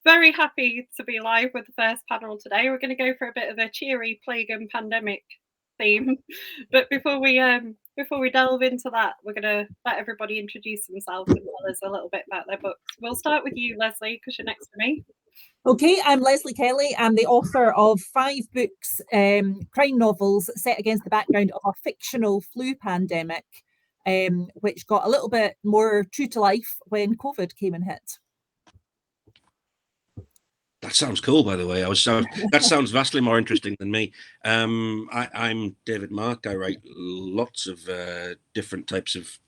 very happy to be live with the first panel today. We're going to go for a bit of a cheery plague and pandemic theme, but before we delve into that, we're going to let everybody introduce themselves and tell us a little bit about their books. We'll start with you, Lesley, because you're next to me. Okay, I'm Lesley Kelly. I'm the author of 5 books, crime novels set against the background of a fictional flu pandemic, which got a little bit more true to life when COVID came and hit. That sounds cool, by the way. That sounds vastly more interesting than me. I'm David Mark. I write lots of different types of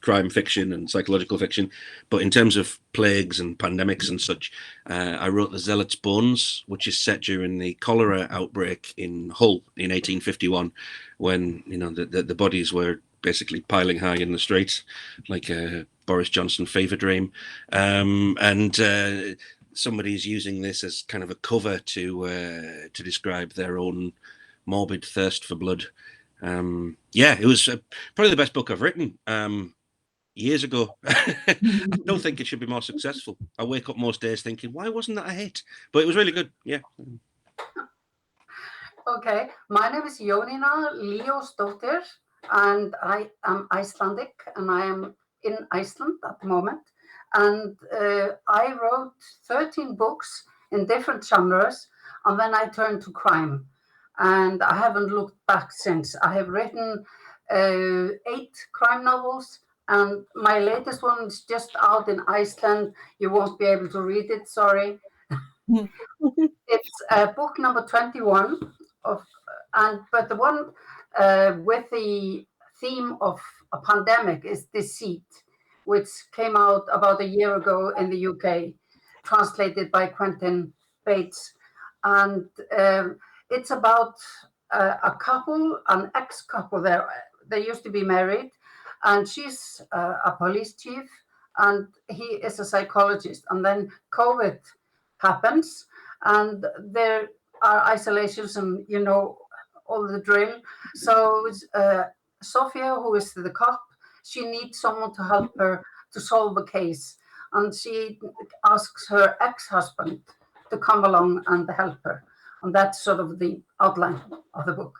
crime fiction and psychological fiction. But in terms of plagues and pandemics and such, I wrote The Zealot's Bones, which is set during the cholera outbreak in Hull in 1851, when the bodies were basically piling high in the streets, like a Boris Johnson fever dream, and somebody's using this as kind of a cover to describe their own morbid thirst for blood. It was probably the best book I've written years ago. I don't think it should be more successful. I wake up most days thinking, why wasn't that a hit? But it was really good. Yeah. Okay, my name is Jonina Leosdottir, and I am Icelandic, and I am in Iceland at the moment. And I wrote 13 books in different genres, and then I turned to crime. And I haven't looked back since. I have written 8 crime novels, and my latest one is just out in Iceland. You won't be able to read it, sorry. It's book number 21, but the one with the theme of a pandemic is Deceit, which came out about a year ago in the UK, translated by Quentin Bates. And it's about a couple, an ex-couple there. They used to be married, and she's a police chief, and he is a psychologist. And then COVID happens, and there are isolations and, all the drill. So Sophia, who is the cop, she needs someone to help her to solve a case. And she asks her ex-husband to come along and help her. And that's sort of the outline of the book.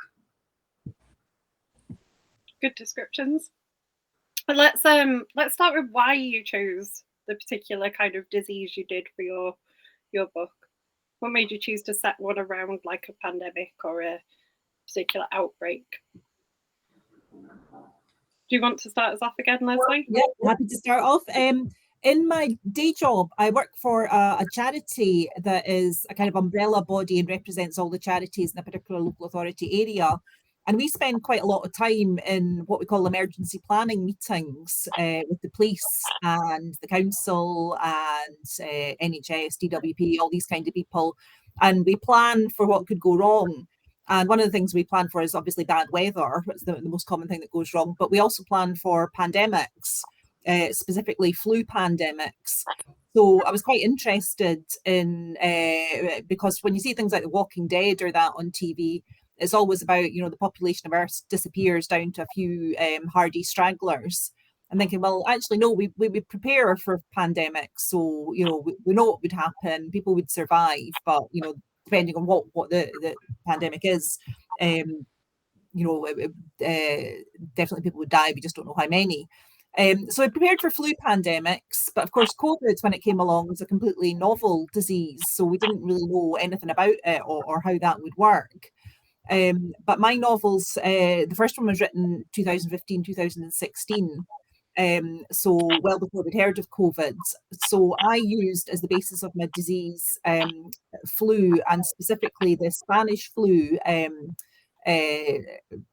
Good descriptions. But let's start with why you chose the particular kind of disease you did for your book. What made you choose to set one around like a pandemic or a particular outbreak? Do you want to start us off again, Lesley? Yeah, happy to start off. In my day job, I work for a charity that is a kind of umbrella body and represents all the charities in a particular local authority area. And we spend quite a lot of time in what we call emergency planning meetings with the police and the council and NHS, DWP, all these kind of people. And we plan for what could go wrong. And one of the things we plan for is obviously bad weather. It's the most common thing that goes wrong. But we also plan for pandemics, specifically flu pandemics. So I was quite interested in, because when you see things like The Walking Dead or that on TV, it's always about, the population of Earth disappears down to a few hardy stragglers. I'm thinking, well, actually, no, we would prepare for pandemics. So, we know what would happen. People would survive. But, depending on what the pandemic is, definitely people would die. We just don't know how many. So I prepared for flu pandemics, but of course COVID, when it came along, was a completely novel disease. So we didn't really know anything about it or how that would work. But my novels, the first one was written 2015, 2016. So well before we'd heard of COVID. So I used as the basis of my disease flu, and specifically the Spanish flu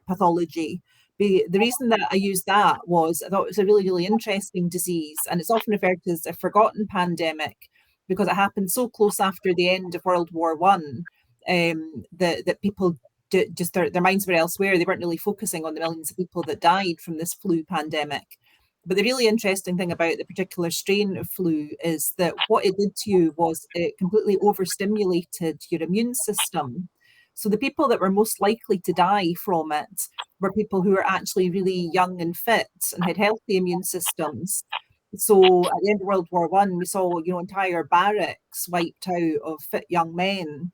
pathology. The reason that I used that was I thought it was a really, really interesting disease, and it's often referred to as a forgotten pandemic because it happened so close after the end of World War One that people just their minds were elsewhere. They weren't really focusing on the millions of people that died from this flu pandemic. But the really interesting thing about the particular strain of flu is that what it did to you was it completely overstimulated your immune system. So the people that were most likely to die from it were people who were actually really young and fit and had healthy immune systems. So at the end of World War One, we saw, entire barracks wiped out of fit young men.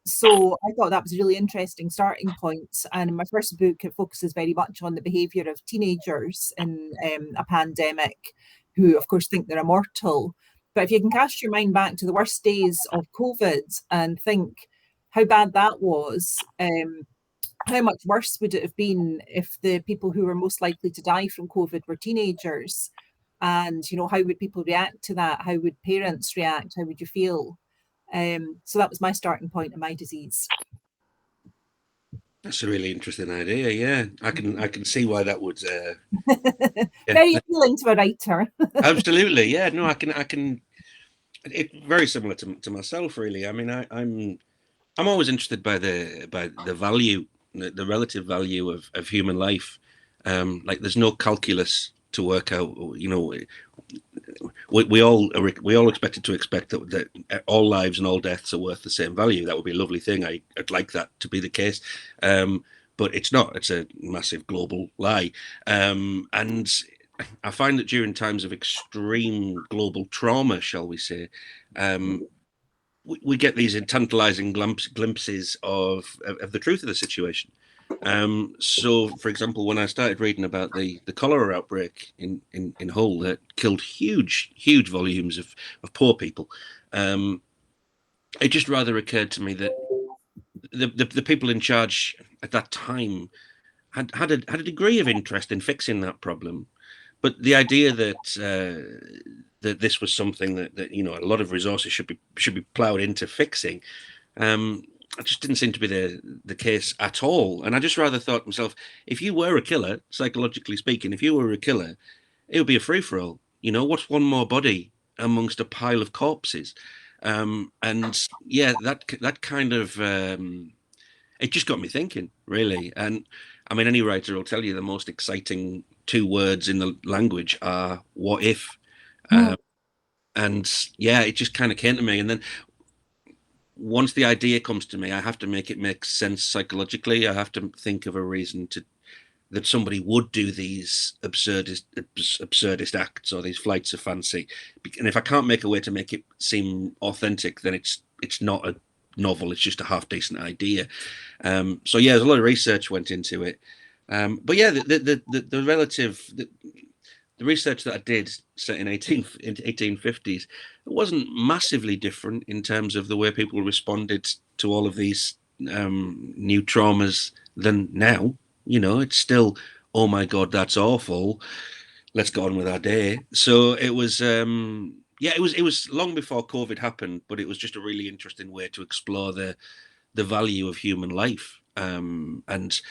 So I thought that was a really interesting starting point. And in my first book, it focuses very much on the behaviour of teenagers in a pandemic, who, of course, think they're immortal. But if you can cast your mind back to the worst days of COVID and think how bad that was, how much worse would it have been if the people who were most likely to die from COVID were teenagers? And, how would people react to that? How would parents react? How would you feel? So that was my starting point in my disease. That's a really interesting idea. Yeah, I can see why that would. Very appealing to a writer. Absolutely, yeah. No, I can. It's very similar to myself, really. I mean, I'm always interested by the value, the relative value of human life. Like, there's no calculus to work out. We all expected to expect that all lives and all deaths are worth the same value. That would be a lovely thing. I'd like that to be the case, but it's not. It's a massive global lie, and I find that during times of extreme global trauma, shall we say, we get these tantalizing glimpses of the truth of the situation. So, for example, when I started reading about the cholera outbreak in Hull that killed huge volumes of poor people, it just rather occurred to me that the people in charge at that time had a degree of interest in fixing that problem, but the idea that that this was something that a lot of resources should be ploughed into fixing, it just didn't seem to be the case at all. And I just rather thought to myself, if you were a killer, psychologically speaking, if you were a killer, it would be a free for all. What's one more body amongst a pile of corpses? And yeah, that kind of it just got me thinking, really. And I mean, any writer will tell you the most exciting 2 words in the language are "what if." And yeah, it just kind of came to me. And then once the idea comes to me, I have to make it make sense psychologically. I have to think of a reason that somebody would do these absurdist acts or these flights of fancy. And if I can't make a way to make it seem authentic, then it's not a novel. It's just a half decent idea. So yeah, there's a lot of research went into it. But yeah, the relative. The research that I did, set in 1850s, it wasn't massively different in terms of the way people responded to all of these new traumas than now. It's still, oh my God, that's awful. Let's go on with our day. So it was, it was long before COVID happened, but it was just a really interesting way to explore the value of human life, and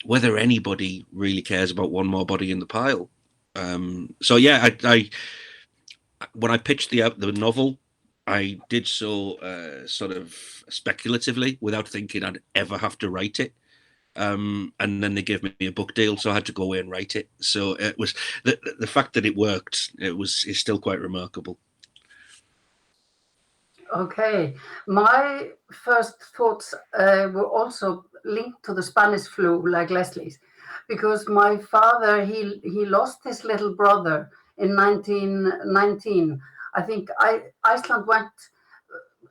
whether anybody really cares about one more body in the pile. So yeah, I when I pitched the novel, I did so sort of speculatively, without thinking I'd ever have to write it. And then they gave me a book deal, so I had to go away and write it. So it was the fact that it worked. Is still quite remarkable. Okay, my first thoughts were also linked to the Spanish flu, like Leslie's, because my father he lost his little brother in 1919. I think Iceland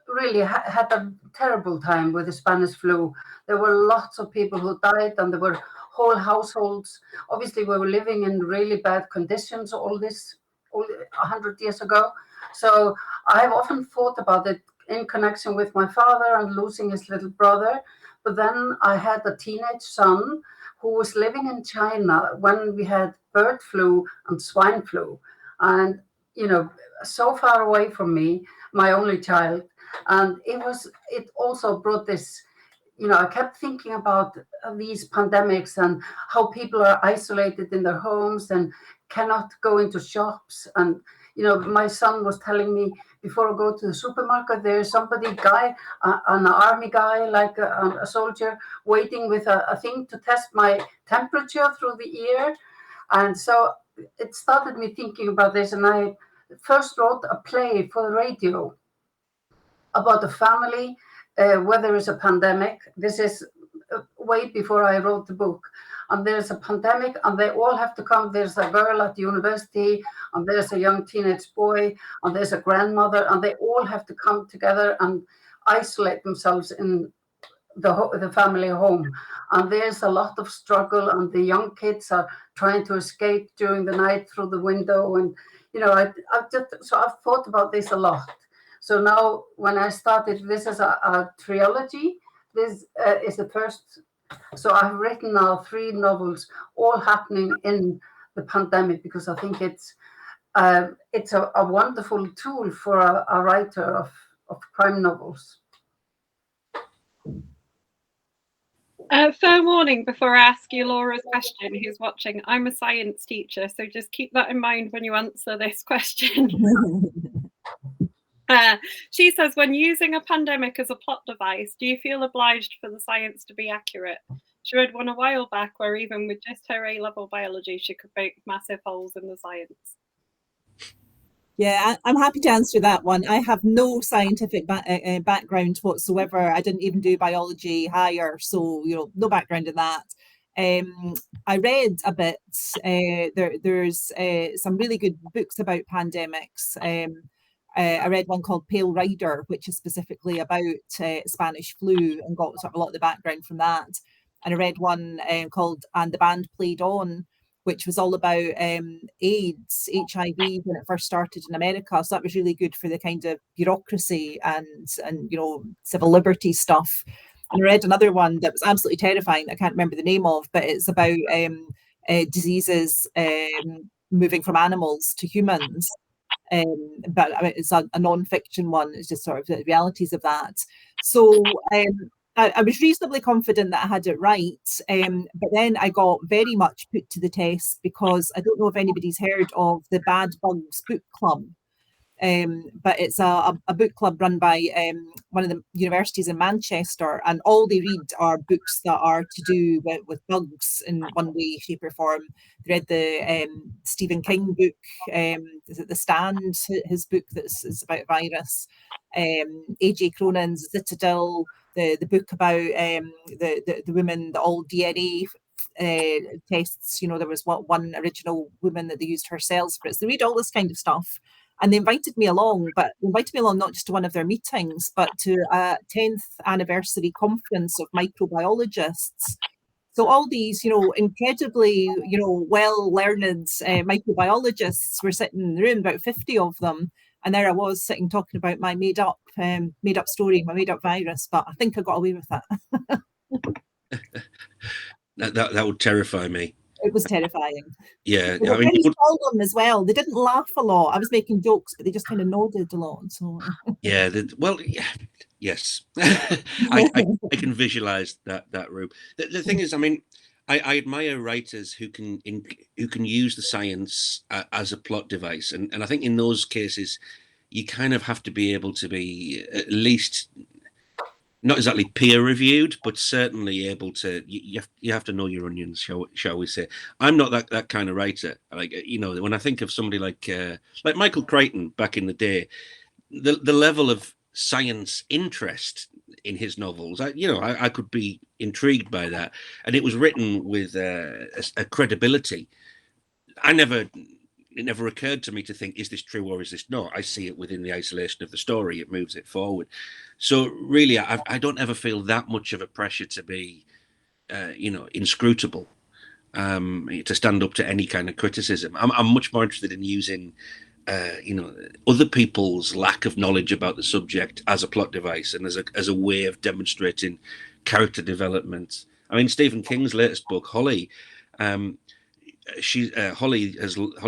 really had a terrible time with the Spanish flu. There were lots of people who died, and there were whole households. Obviously, we were living in really bad conditions. All 100 years ago. So I have often thought about it in connection with my father and losing his little brother. But then I had a teenage son who was living in China when we had bird flu and swine flu. And, so far away from me, my only child. And it also brought this, I kept thinking about these pandemics and how people are isolated in their homes and cannot go into shops. And, my son was telling me, before I go to the supermarket, there's an army guy, like a soldier, waiting with a thing to test my temperature through the ear. And so it started me thinking about this. And I first wrote a play for the radio about a family where there is a pandemic. This is way before I wrote the book. And there's a pandemic, and they all have to come. There's a girl at the university, and there's a young teenage boy, and there's a grandmother, and they all have to come together and isolate themselves in the family home. And there's a lot of struggle, and the young kids are trying to escape during the night through the window. And I've thought about this a lot. So now when I started, this is a trilogy. This is the first. So I've written now 3 novels, all happening in the pandemic, because I think it's a wonderful tool for a writer of crime novels. Fair warning before I ask you Laura's question, who's watching. I'm a science teacher, so just keep that in mind when you answer this question. She says, when using a pandemic as a plot device, do you feel obliged for the science to be accurate? She read one a while back where even with just her A-level biology, she could make massive holes in the science. Yeah, I'm happy to answer that one. I have no scientific background whatsoever. I didn't even do biology higher, so no background in that. I read a bit. There's some really good books about pandemics. I read one called Pale Rider, which is specifically about Spanish flu, and got sort of a lot of the background from that. And I read one called And the Band Played On, which was all about AIDS, HIV, when it first started in America. So that was really good for the kind of bureaucracy and civil liberty stuff. And I read another one that was absolutely terrifying, I can't remember the name of, but it's about diseases moving from animals to humans. But it's a non-fiction one. It's just sort of the realities of that. So I was reasonably confident that I had it right, but then I got very much put to the test, because I don't know if anybody's heard of the Bad Bugs Book Club, but it's a book club run by one of the universities in Manchester, and all they read are books that are to do with bugs in one way, shape or form. They read the Stephen King book, is it The Stand, his book that's about a virus, A.J. Cronin's Citadel, the book about the women, the all DNA tests. There was one original woman that they used her cells for it. So they read all this kind of stuff. And they invited me along, not just to one of their meetings, but to a 10th anniversary conference of microbiologists. So all these, incredibly, well-learned microbiologists were sitting in the room, about 50 of them. And there I was sitting talking about my made-up story, my made-up virus. But I think I got away with that. that would terrify me. It was terrifying. Yeah, I mean, them as well. They didn't laugh a lot. I was making jokes, but they just kind of nodded a lot. So yeah, yes, I can visualize that room. The thing is, I mean, I admire writers who can use the science as a plot device, and I think in those cases, you kind of have to be able to be at least not exactly peer reviewed, but certainly able to. You have to know your onions, shall we say? I'm not that kind of writer. Like when I think of somebody like Michael Crichton back in the day, the level of science interest in his novels, I could be intrigued by that, and it was written with a credibility. It never occurred to me to think, is this true or is this not? I see it within the isolation of the story. It moves it forward. So really, I don't ever feel that much of a pressure to be, inscrutable, to stand up to any kind of criticism. I'm much more interested in using, other people's lack of knowledge about the subject as a plot device and as a way of demonstrating character development. I mean, Stephen King's latest book, Holly, Holly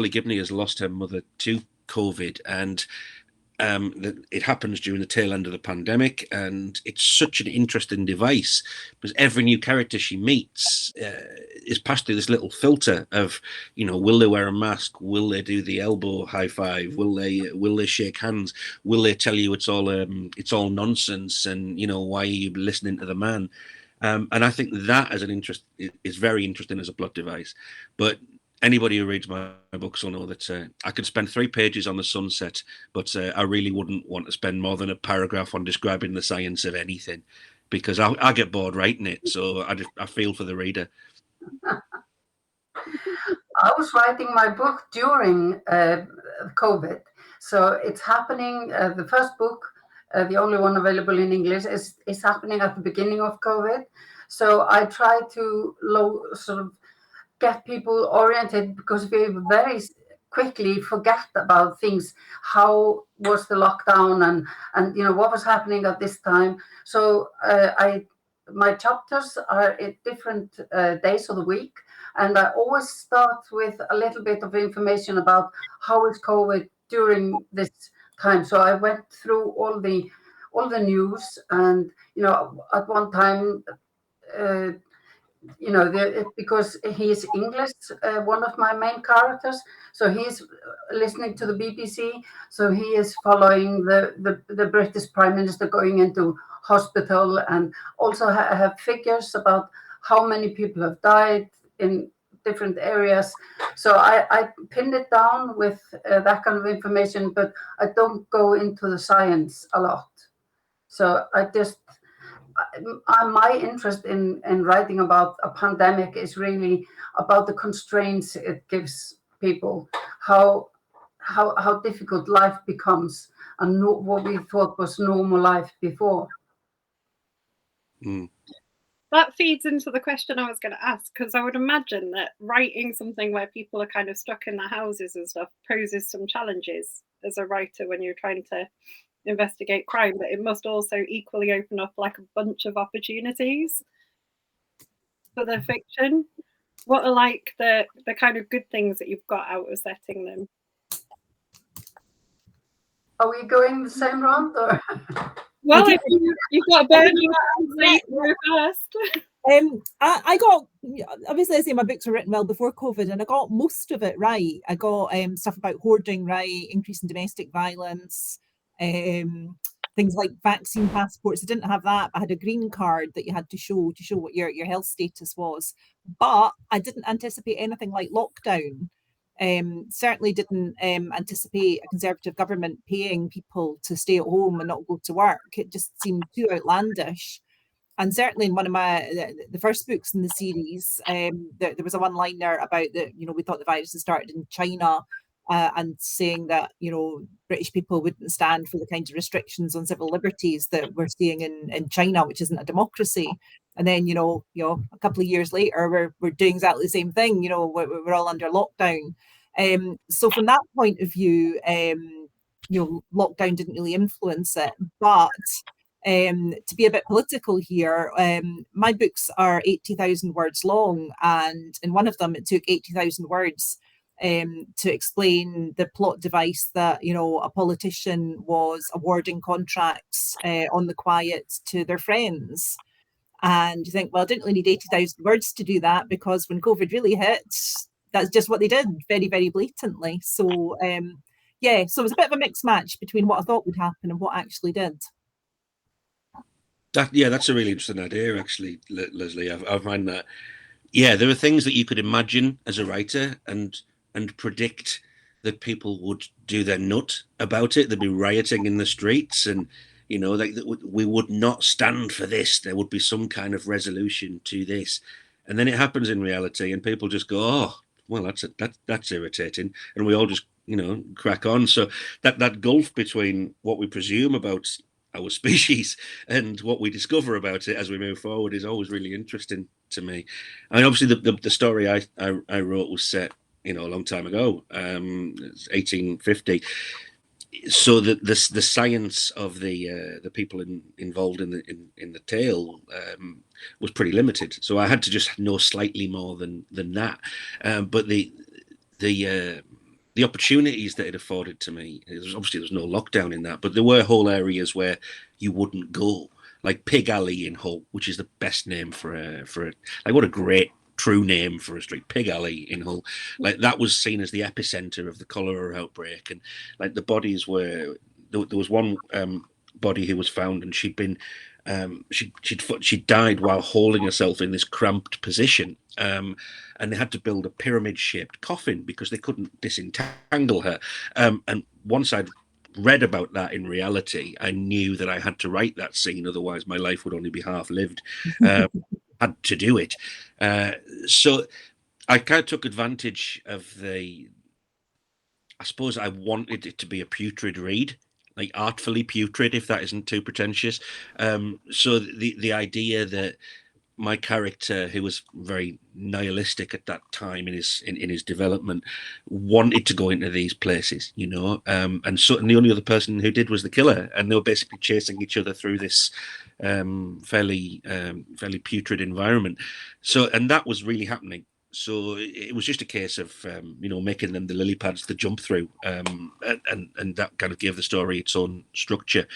Gibney has lost her mother to COVID, and it happens during the tail end of the pandemic, and it's such an interesting device because every new character she meets is passed through this little filter of, will they wear a mask? Will they do the elbow high five? Will they shake hands? Will they tell you it's all nonsense? And why are you listening to the man? And I think that as an interest is very interesting as a plot device. But anybody who reads my books will know that I could spend 3 pages on the sunset, but I really wouldn't want to spend more than a paragraph on describing the science of anything. because I get bored writing it. So I feel for the reader. I was writing my book during COVID, so it's happening. The first book, the only one available in English, is happening at the beginning of COVID. So I try to sort of get people oriented, because we very quickly forget about things. How was the lockdown, and what was happening at this time? So my chapters are at different days of the week, and I always start with a little bit of information about how is COVID during this time. So I went through all the news, and at one time, because he is English, one of my main characters, so he's listening to the BBC, so he is following the British Prime Minister going into hospital, and also have figures about how many people have died in different areas. So I pinned it down with that kind of information, but I don't go into the science a lot. So my interest in writing about a pandemic is really about the constraints it gives people, how difficult life becomes, and what we thought was normal life before. That feeds into the question I was going to ask, because I would imagine that writing something where people are kind of stuck in their houses and stuff poses some challenges as a writer when you're trying to investigate crime, but it must also equally open up like a bunch of opportunities for the fiction. What are like the kind of good things that you've got out of setting them? Are we going the same round, or? Well, if you've got a burning first. I got, obviously I say my books were written well before COVID, and I got most of it right. I got stuff about hoarding right, increase in domestic violence, things like vaccine passports. I didn't have that. I had a green card that you had to show what your health status was. But I didn't anticipate anything like lockdown. Certainly didn't anticipate a Conservative government paying people to stay at home and not go to work. It just seemed too outlandish. And certainly in one of the first books in the series, there was a one-liner about we thought the virus had started in China, and saying that British people wouldn't stand for the kinds of restrictions on civil liberties that we're seeing in China, which isn't a democracy. And then a couple of years later, we're doing exactly the same thing. We're all under lockdown. So from that point of view, lockdown didn't really influence it, but. To be a bit political here, my books are 80,000 words long, and in one of them it took 80,000 words to explain the plot device that a politician was awarding contracts on the quiet to their friends. And you think, well, I didn't really need 80,000 words to do that, because when COVID really hit, that's just what they did, very, very blatantly. So so it was a bit of a mixed match between what I thought would happen and what actually did. That's a really interesting idea, actually, Lesley. I find that, there are things that you could imagine as a writer and predict that people would do their nut about it. They'd be rioting in the streets, and we would not stand for this. There would be some kind of resolution to this, and then it happens in reality, and people just go, "Oh, well, that's irritating," and we all just crack on. So that gulf between what we presume about our species and what we discover about it as we move forward is always really interesting to me. I mean, obviously the story I wrote was set a long time ago, 1850. So the science of the people involved in the tale was pretty limited. So I had to just know slightly more than that. But the opportunities that it afforded to me, obviously there's no lockdown in that, but there were whole areas where you wouldn't go, like Pig Alley in Hull, which is the best name for like, what a great true name for a street, Pig Alley in Hull. Like, that was seen as the epicenter of the cholera outbreak, and like the bodies were, there was one body who was found, and she'd been she died while holding herself in this cramped position, and they had to build a pyramid-shaped coffin because they couldn't disentangle her. And one side read about that in reality, I knew that I had to write that scene, otherwise my life would only be half lived. Had to do it. So I kind of took advantage of I suppose I wanted it to be a putrid read, like artfully putrid, if that isn't too pretentious. So the idea that my character, who was very nihilistic at that time in his development, wanted to go into these places, and so the only other person who did was the killer, and they were basically chasing each other through this fairly putrid environment. So, and that was really happening. So it was just a case of making them the lily pads to jump through, and that kind of gave the story its own structure.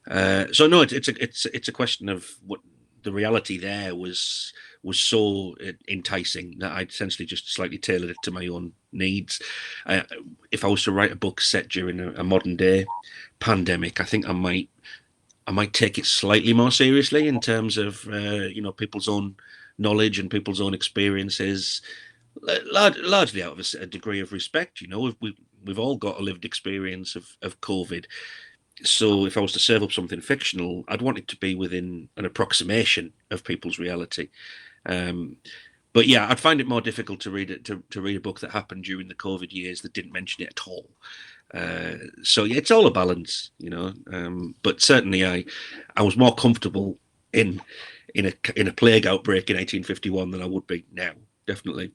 So no, it's a question of what the reality there was so enticing that I essentially just slightly tailored it to my own needs. If I was to write a book set during a modern day pandemic, I think I might take it slightly more seriously in terms of people's own knowledge and people's own experiences, largely out of a degree of respect. We've all got a lived experience of COVID. So if I was to serve up something fictional, I'd want it to be within an approximation of people's reality. But yeah, I'd find it more difficult to read a book that happened during the COVID years that didn't mention it at all. So yeah, it's all a balance, but certainly I was more comfortable in a plague outbreak in 1851 than I would be now, definitely.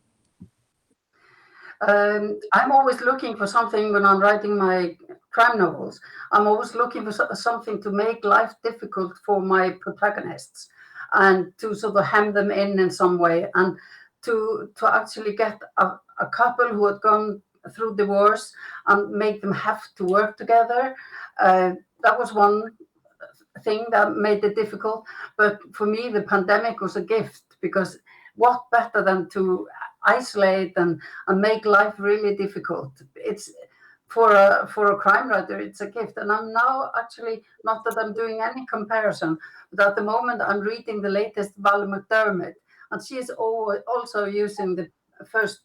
I'm always looking for something when I'm writing my crime novels. I'm always looking for something to make life difficult for my protagonists and to sort of hem them in some way, and to actually get a couple who had gone through divorce and make them have to work together. That was one thing that made it difficult. But for me, the pandemic was a gift, because what better than to isolate and make life really difficult? It's for a crime writer, it's a gift. And I'm now actually, not that I'm doing any comparison, but at the moment I'm reading the latest Val McDermid, and she is also using the first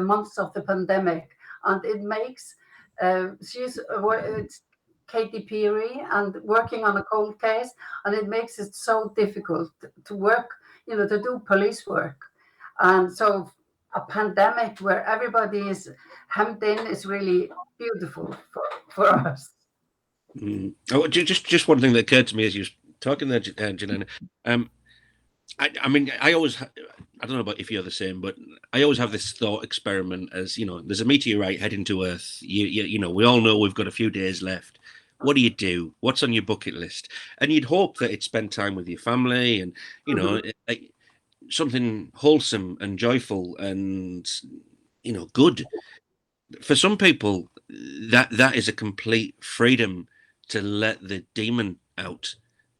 months of the pandemic, and it makes it's Katy Perry and working on a cold case, and it makes it so difficult to work, to do police work. And so a pandemic where everybody is hemmed in is really beautiful for us. Oh, just one thing that occurred to me as you were talking there, Jonina. I mean, I don't know about if you're the same, but I always have this thought experiment as, there's a meteorite heading to Earth. We all know we've got a few days left. What do you do? What's on your bucket list? And you'd hope that it'd spend time with your family and, like something wholesome and joyful and, good. For some people, that is a complete freedom to let the demon out.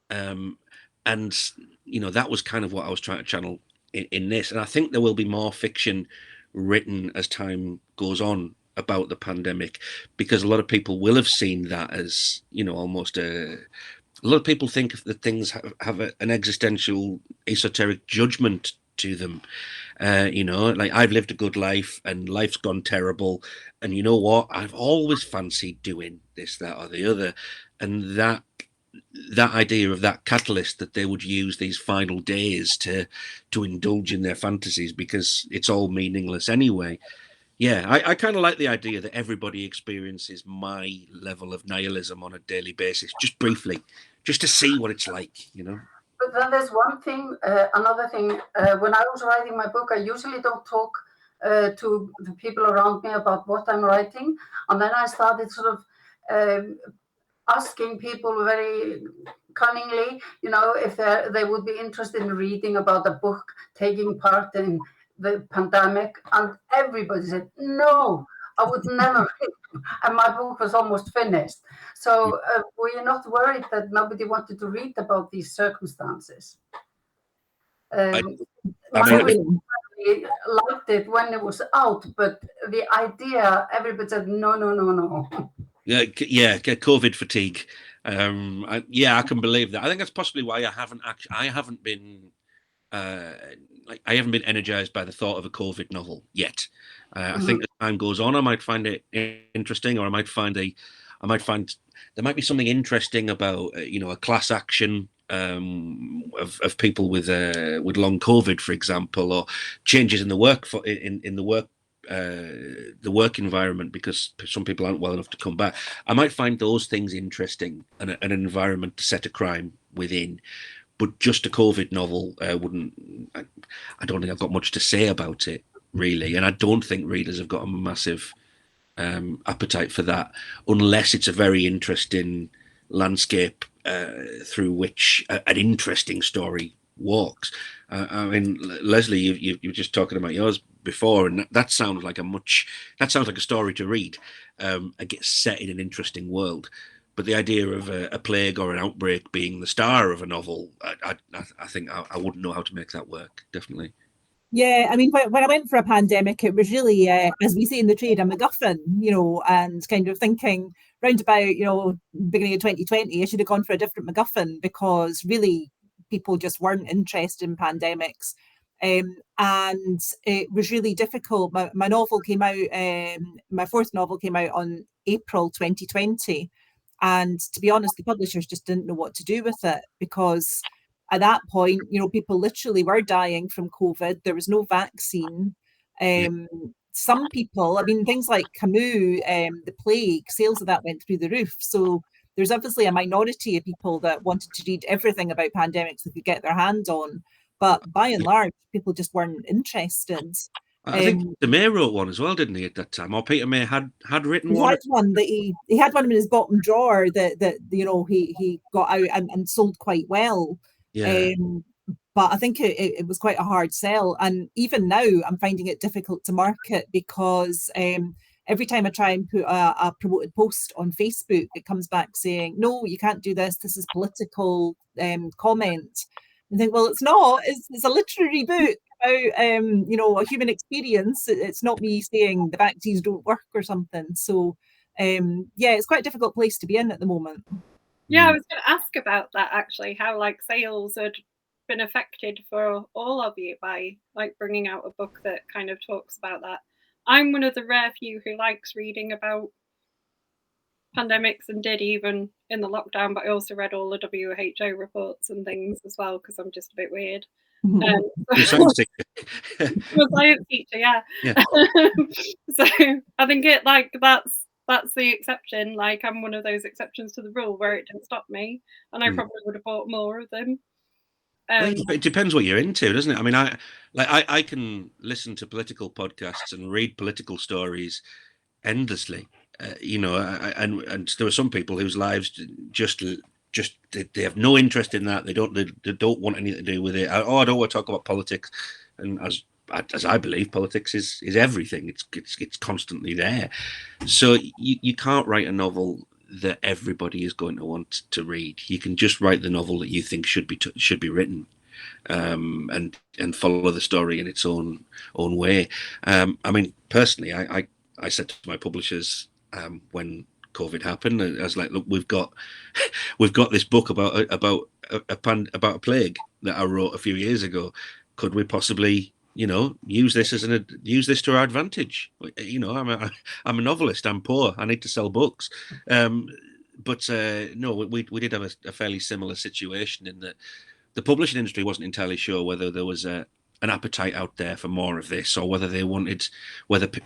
And, that was kind of what I was trying to channel in this. And I think there will be more fiction written as time goes on about the pandemic, because a lot of people will have seen that as, almost a lot of people think that things have an existential, esoteric judgment to them. Like, I've lived a good life and life's gone terrible. And you know what? I've always fancied doing this, that, or the other. And that idea of that catalyst, that they would use these final days to indulge in their fantasies because it's all meaningless anyway. Yeah, I kind of like the idea that everybody experiences my level of nihilism on a daily basis, just briefly, just to see what it's like, But then there's one thing, another thing. When I was writing my book, I usually don't talk to the people around me about what I'm writing. And then I started sort of asking people very cunningly, if they would be interested in reading about a book taking part in the pandemic, and everybody said no, I would never read. And my book was almost finished. So were you not worried that nobody wanted to read about these circumstances? I Liked it when it was out, but the idea, everybody said no. Yeah, COVID fatigue. I can believe that. I think that's possibly why I haven't been energized by the thought of a COVID novel yet. I think as time goes on, I might find it interesting, or I might find I might find there might be something interesting about a class action of people with long COVID, for example, or changes in the work the work environment because some people aren't well enough to come back. I might find those things interesting and an environment to set a crime within. But just a COVID novel wouldn't. I don't think I've got much to say about it really, and I don't think readers have got a massive appetite for that unless it's a very interesting landscape through which an interesting story walks. I mean, Lesley, you were just talking about yours before, and that sounds like a story to read. It gets set in an interesting world. But the idea of a plague or an outbreak being the star of a novel, I think I wouldn't know how to make that work, definitely. Yeah, I mean, when I went for a pandemic, it was really, as we say in the trade, a MacGuffin, and kind of thinking round about, beginning of 2020, I should have gone for a different MacGuffin because really people just weren't interested in pandemics. And it was really difficult. My novel came out, my fourth novel came out on April 2020. And to be honest, the publishers just didn't know what to do with it because at that point, people literally were dying from COVID. There was no vaccine. Some people, I mean, things like Camus, the plague, sales of that went through the roof. So there's obviously a minority of people that wanted to read everything about pandemics they could get their hands on. But by and large, people just weren't interested. I think Peter May wrote one as well, didn't he, at that time? Or Peter May had written one. Had one that he had one in his bottom drawer that he got out and sold quite well. Yeah. But I think it was quite a hard sell, and even now I'm finding it difficult to market because every time I try and put a promoted post on Facebook, it comes back saying, "No, you can't do this. This is political comment." I think, well, it's not. It's a literary book about a human experience. It's not me saying the vaccines don't work or something. So it's quite a difficult place to be in at the moment. Yeah, I was going to ask about that actually, how like sales had been affected for all of you by like bringing out a book that kind of talks about that. I'm one of the rare few who likes reading about pandemics and did even in the lockdown, but I also read all the WHO reports and things as well because I'm just a bit weird. You're a science teacher. I'm a science teacher, yeah. So I think that's the exception. Like I'm one of those exceptions to the rule where it didn't stop me, and I probably would have bought more of them. It depends what you're into, doesn't it? I mean, I can listen to political podcasts and read political stories endlessly, and there are some people whose lives just they have no interest in that. They don't want anything to do with it. I don't want to talk about politics, and as I believe, politics is everything. It's constantly there. So you can't write a novel that everybody is going to want to read. You can just write the novel that you think should be written, and follow the story in its own way. I mean, personally, I said to my publishers when COVID happened, I was like, look, we've got this book about a plague that I wrote a few years ago. Could we possibly use this to our advantage? I'm a novelist. I'm poor. I need to sell books. But no, we did have a fairly similar situation in that the publishing industry wasn't entirely sure whether there was an appetite out there for more of this, or whether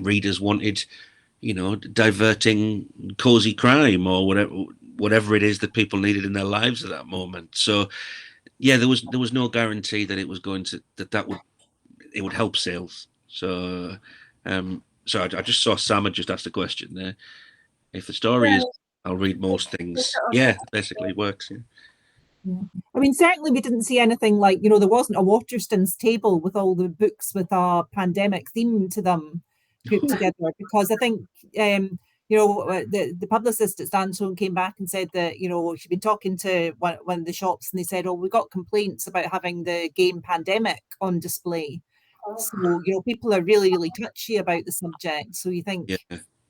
readers wanted, diverting cozy crime or whatever it is that people needed in their lives at that moment. So yeah, there was no guarantee that it was going to it would help sales. So I just saw Sam had just asked a question there. If the story is, I'll read most things. Yeah, basically it works. Yeah. I mean, certainly we didn't see anything like, there wasn't a Waterstones table with all the books with a pandemic theme to them put together, because I think, the publicist at Sandstone came back and said that, she'd been talking to one of the shops and they said, we got complaints about having the game Pandemic on display. So, people are really, really touchy about the subject. So you think,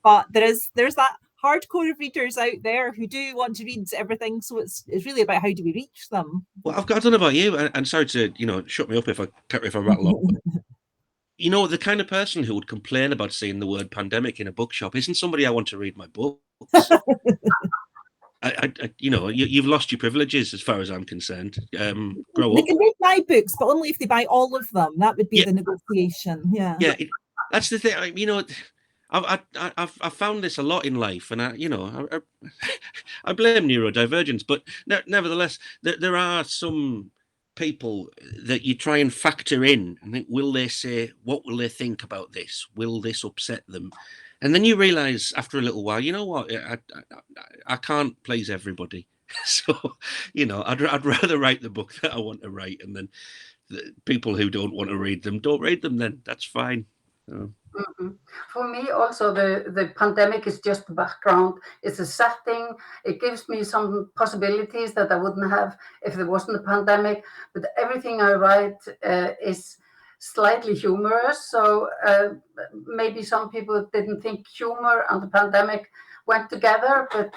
but there's that hardcore readers out there who do want to read everything. So it's really about how do we reach them. Well, I don't know about you, and sorry to shut me up if I rattle on. The kind of person who would complain about seeing the word pandemic in a bookshop isn't somebody I want to read my book. books. You've lost your privileges as far as I'm concerned. Grow They up. can read my books, but only if they buy all of them. That would be the negotiation. Yeah. Yeah, that's the thing. I've found this a lot in life, and I blame neurodivergence, but nevertheless, there are some people that you try and factor in and think, will they say, what will they think about this? Will this upset them? And then you realize after a little while, you know what, I can't please everybody. So, I'd rather write the book that I want to write, and then the people who don't want to read them, don't read them then. That's fine. For me, also, the pandemic is just the background. It's a setting. It gives me some possibilities that I wouldn't have if there wasn't a pandemic. But everything I write is slightly humorous. So maybe some people didn't think humor and the pandemic went together. But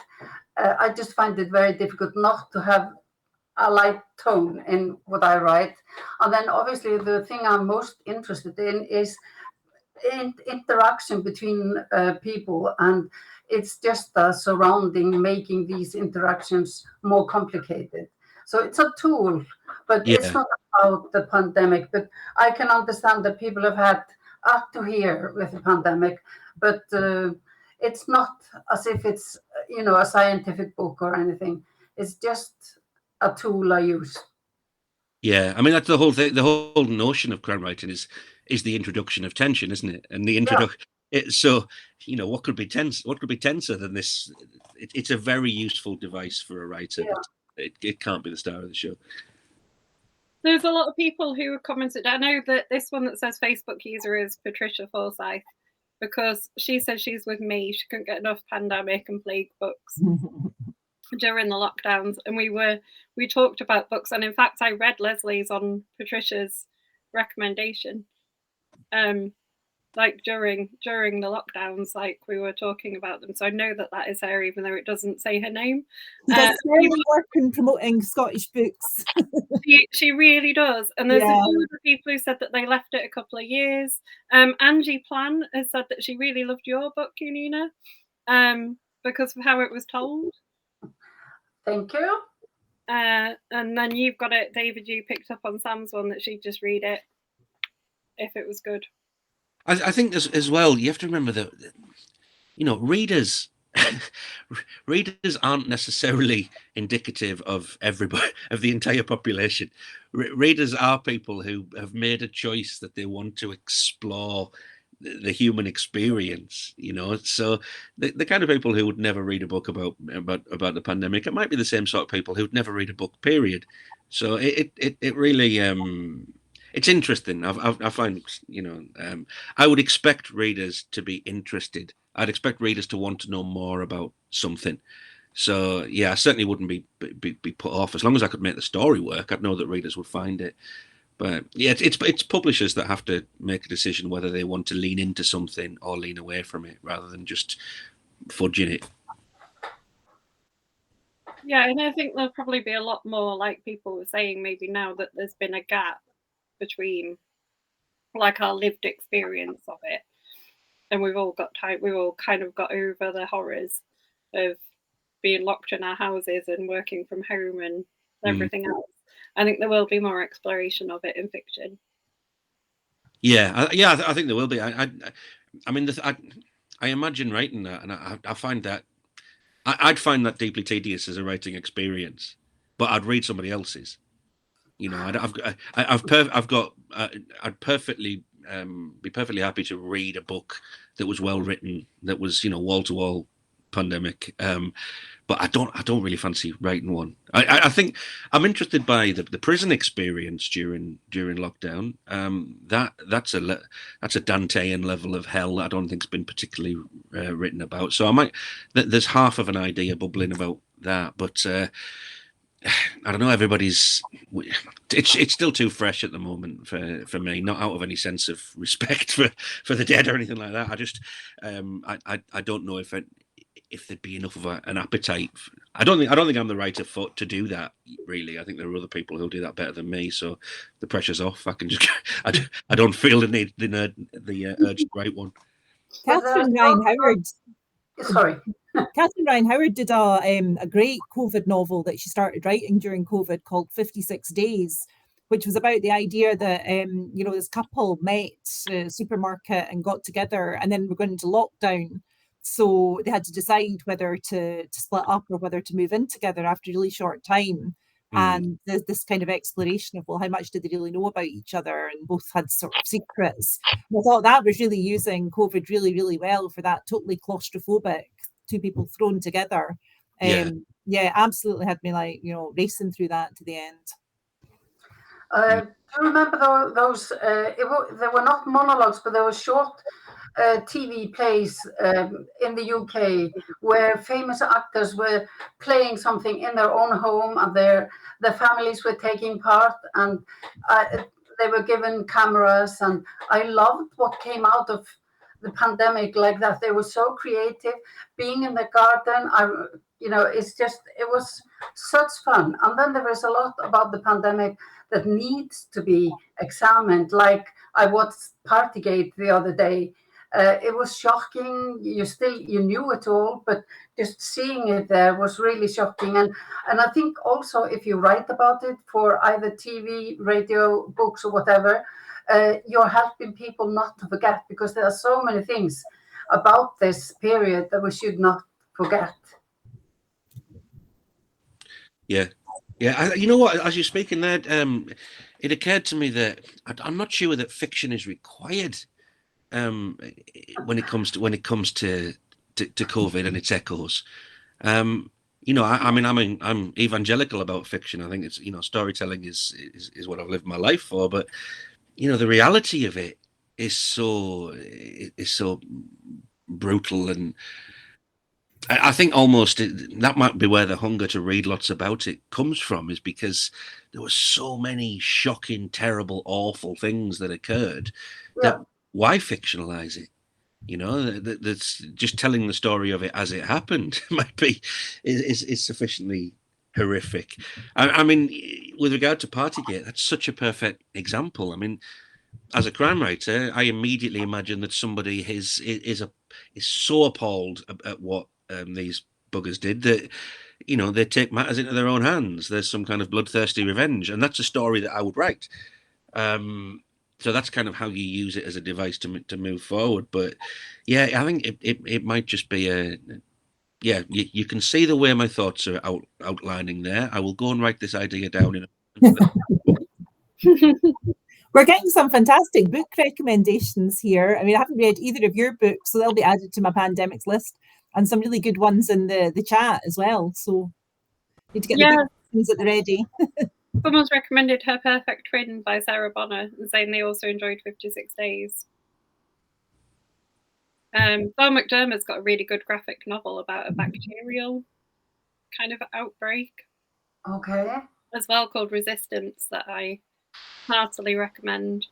I just find it very difficult not to have a light tone in what I write. And then obviously the thing I'm most interested in is interaction between people, and it's just the surrounding making these interactions more complicated. So it's a tool, but it's not about the pandemic. But I can understand that people have had up to here with the pandemic, but it's not as if it's a scientific book or anything. It's just a tool I use. Yeah, I mean, that's the whole thing. The whole notion of crime writing is the introduction of tension, isn't it? And the introduction. So, what could be tense? What could be tenser than this? It's a very useful device for a writer, but it can't be the star of the show. There's a lot of people who have commented. I know that this one that says Facebook user is Patricia Forsyth, because she said she's with me. She couldn't get enough pandemic and plague books during the lockdowns, and we talked about books, and in fact I read Lesley's on Patricia's recommendation, like during the lockdowns, like we were talking about them, so I know that is her, even though it doesn't say her name. She does really work in promoting Scottish books. she really does, and there's other people who said that they left it a couple of years. Angie Plan has said that she really loved your book, Jonina, because of how it was told. Thank you. And then you've got it, David, you picked up on Sam's one that she'd just read it if it was good. I think as well, you have to remember that, readers aren't necessarily indicative of everybody, of the entire population. Readers are people who have made a choice that they want to explore the human experience, so the kind of people who would never read a book about the pandemic, it might be the same sort of people who'd never read a book, period. So it really it's interesting. I find I would expect readers to be interested. I'd expect readers to want to know more about something. So I certainly wouldn't be put off. As long as I could make the story work, I'd know that readers would find it. But it's publishers that have to make a decision whether they want to lean into something or lean away from it, rather than just fudging it. Yeah, and I think there'll probably be a lot more, like people were saying, maybe now that there's been a gap between like our lived experience of it, and we've all kind of got over the horrors of being locked in our houses and working from home and everything else. I think there will be more exploration of it in fiction. I think there will be. I mean, I imagine writing that, and I find that I'd find that deeply tedious as a writing experience, but I'd read somebody else's. I'd perfectly be perfectly happy to read a book that was well written, that was wall to wall pandemic. But I don't really fancy writing one. I think I'm interested by the prison experience during lockdown. That's a Dantean level of hell that I don't think's been particularly written about. So there's half of an idea bubbling about that, but I don't know. It's still too fresh at the moment for me. Not out of any sense of respect for the dead or anything like that. I just I don't know if there'd be enough of an appetite. I don't think I'm the writer to do that, really. I think there are other people who'll do that better than me, so the pressure's off. I can just I don't feel the need, the urge to write one. Catherine Ryan Howard. Sorry. Catherine Ryan Howard did a great COVID novel that she started writing during COVID called 56 Days, which was about the idea that, this couple met at a supermarket and got together, and then we're going into lockdown. So they had to decide whether to split up or whether to move in together after a really short time. And there's this kind of exploration of, well, how much did they really know about each other? And both had sort of secrets. And I thought that was really using COVID really, really well for that totally claustrophobic two people thrown together. Yeah, absolutely had me racing through that to the end. Do you remember those? They were not monologues, but they were short TV plays in the UK where famous actors were playing something in their own home, and their families were taking part, and they were given cameras. And I loved what came out of the pandemic like that. They were so creative, being in the garden. It was such fun. And then there was a lot about the pandemic that needs to be examined. Like I watched Partygate the other day. It was shocking. You knew it all, but just seeing it there was really shocking. And I think also if you write about it for either TV, radio, books, or whatever, you're helping people not to forget, because there are so many things about this period that we should not forget. Yeah. You know what? As you're speaking there, it occurred to me that I'm not sure that fiction is required when it comes to COVID and its echoes. I'm evangelical about fiction. I think it's storytelling is what I've lived my life for. But the reality of it is so brutal, and I think almost that might be where the hunger to read lots about it comes from, is because there were so many shocking, terrible, awful things that occurred. That why fictionalize it? That's just telling the story of it as it happened might be is sufficiently horrific. I mean, with regard to Partygate, that's such a perfect example. I mean, as a crime writer, I immediately imagine that somebody is so appalled at what these buggers did that they take matters into their own hands. There's some kind of bloodthirsty revenge, and that's a story that I would write. So that's kind of how you use it as a device to move forward. But yeah, I think it might just be you can see the way my thoughts are outlining there. I will go and write this idea down in We're getting some fantastic book recommendations here. I mean, I haven't read either of your books, so they'll be added to my pandemics list, and some really good ones in the chat as well. So need to get the things at the ready. Someone's recommended Her Perfect Twin by Sarah Bonner and saying they also enjoyed 56 Days. Val McDermott's got a really good graphic novel about a bacterial kind of outbreak. Okay. As well, called Resistance, that I heartily recommend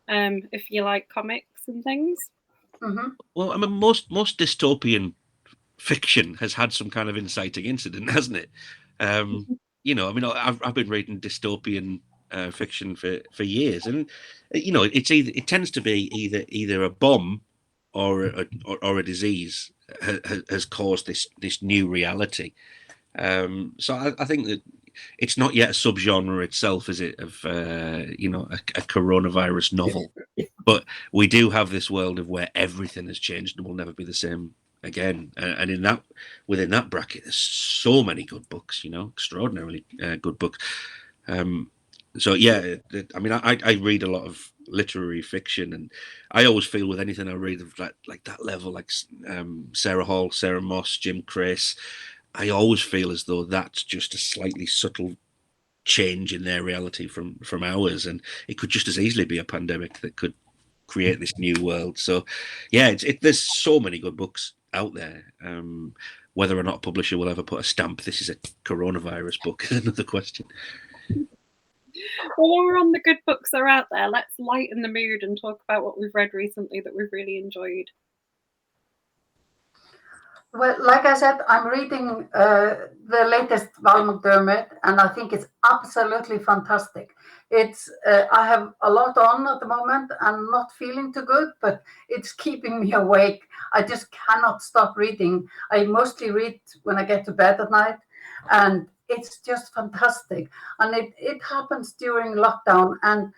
if you like comics and things. Mm-hmm. Well, I mean, most dystopian fiction has had some kind of inciting incident, hasn't it? I mean, I've been reading dystopian fiction for years, and it tends to be either a bomb or a disease has caused this new reality. So I think that it's not yet a subgenre itself, is it, of a coronavirus novel? But we do have this world of where everything has changed and will never be the same again. And within that bracket, there's so many good books, extraordinarily good books. So yeah, I mean, I read a lot of literary fiction, and I always feel with anything I read of like that level, like Sarah Hall, Sarah Moss, Jim Crace, I always feel as though that's just a slightly subtle change in their reality from ours, and it could just as easily be a pandemic that could create this new world. So yeah, there's so many good books out there. Whether or not a publisher will ever put a stamp, this is a coronavirus book, is another question. Well, while we're on the good books that are out there, let's lighten the mood and talk about what we've read recently that we've really enjoyed. Well, like I said, I'm reading the latest Val McDermid, and I think it's absolutely fantastic. It's I have a lot on at the moment. I'm not feeling too good, but it's keeping me awake. I just cannot stop reading. I mostly read when I get to bed at night, and it's just fantastic. And it happens during lockdown, and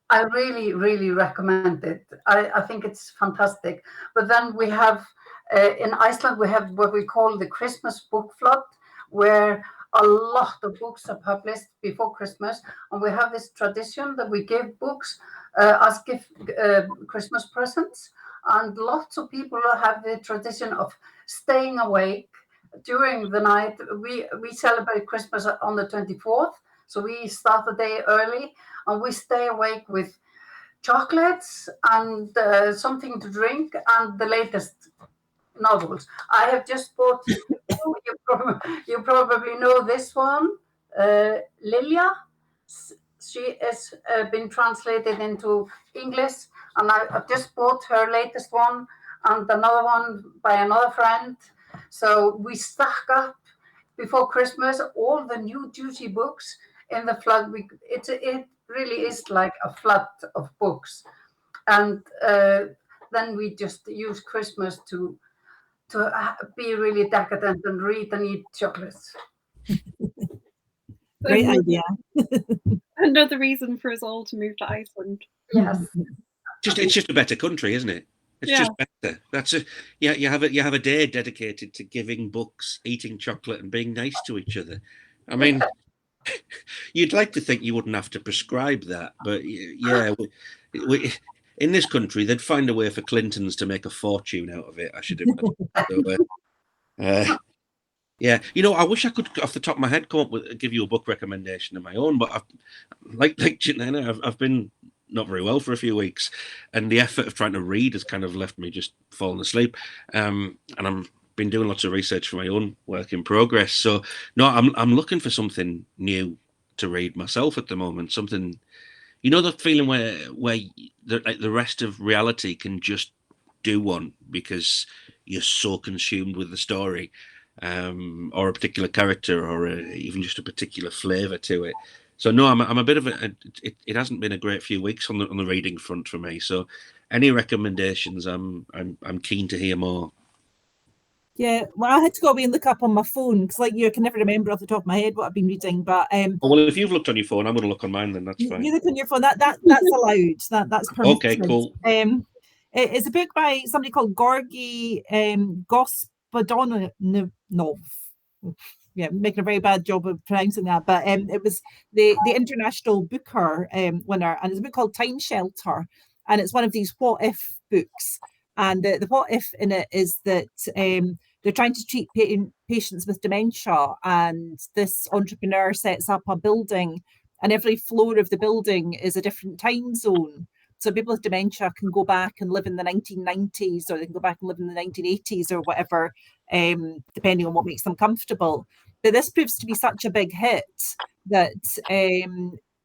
I really, really recommend it. I think it's fantastic. But then we have in Iceland, we have what we call the Christmas book flood, where a lot of books are published before Christmas. And we have this tradition that we give books as gift Christmas presents. And lots of people have the tradition of staying awake during the night. We celebrate Christmas on the 24th. So we start the day early and we stay awake with chocolates and something to drink and the latest novels. I have just bought, you probably know this one, Lilia. She has been translated into English, and I've just bought her latest one and another one by another friend. So we stack up before Christmas all the new juicy books in the flood. It really is like a flood of books, and then we just use Christmas to be really decadent and read and eat chocolates. Great idea. Another reason for us all to move to Iceland. Yes. It's just a better country, isn't it? It's just better. That's a you have a day dedicated to giving books, eating chocolate, and being nice to each other. I mean, you'd like to think you wouldn't have to prescribe that, but yeah, we in this country they'd find a way for Clintons to make a fortune out of it. I should imagine. So, yeah, I wish I could, off the top of my head, give you a book recommendation of my own, but like Jonina, I've been not very well for a few weeks, and the effort of trying to read has kind of left me just falling asleep. And I'm been doing lots of research for my own work in progress. So no, I'm looking for something new to read myself at the moment. Something, that feeling where the rest of reality can just do one because you're so consumed with the story, or a particular character, or even just a particular flavour to it. So no, I'm a bit of it hasn't been a great few weeks on the reading front for me. So any recommendations, I'm keen to hear more. Yeah, well, I had to go away and look up on my phone because, like you, I can never remember off the top of my head what I've been reading. But well, if you've looked on your phone, I'm going to look on mine. Then that's fine. You look on your phone. That's allowed. That's permitted. Okay, cool. It's a book by somebody called Gorgi Gospodonov. Yeah, making a very bad job of pronouncing that. But it was the International Booker winner, and it's a book called Time Shelter, and it's one of these what if books. And the what if in it is that they're trying to treat patients with dementia, and this entrepreneur sets up a building, and every floor of the building is a different time zone. So people with dementia can go back and live in the 1990s, or they can go back and live in the 1980s or whatever, depending on what makes them comfortable. But this proves to be such a big hit that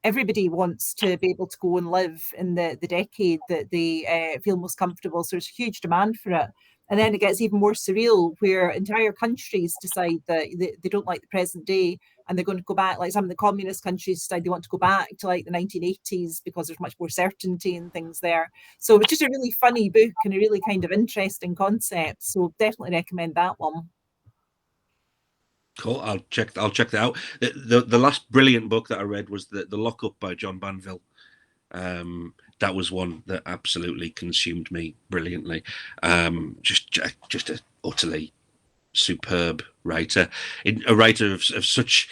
everybody wants to be able to go and live in the decade that they feel most comfortable. So there's a huge demand for it. And then it gets even more surreal, where entire countries decide that they don't like the present day, and they're going to go back, like some of the communist countries decide they want to go back to like the 1980s because there's much more certainty and things there. So it's just a really funny book and a really kind of interesting concept. So definitely recommend that one. Cool. I'll check that out. The last brilliant book that I read was the Lockup by John Banville. That was one that absolutely consumed me brilliantly. Just a utterly superb writer, a writer of such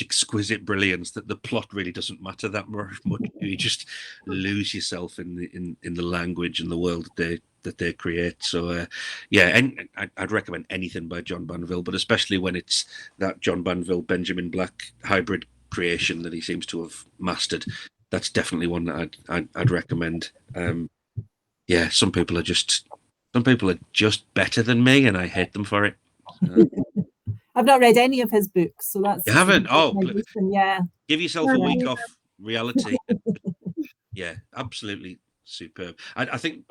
exquisite brilliance that the plot really doesn't matter that much. You just lose yourself in the language and the world that they create. So yeah, and I'd recommend anything by John Banville, but especially when it's that John Banville Benjamin Black hybrid creation that he seems to have mastered. That's definitely one that I'd recommend. Yeah, some people are just better than me, and I hate them for it. I've not read any of his books, so that's you haven't. Oh, yeah. Give yourself a week off reality. Yeah, absolutely superb. I think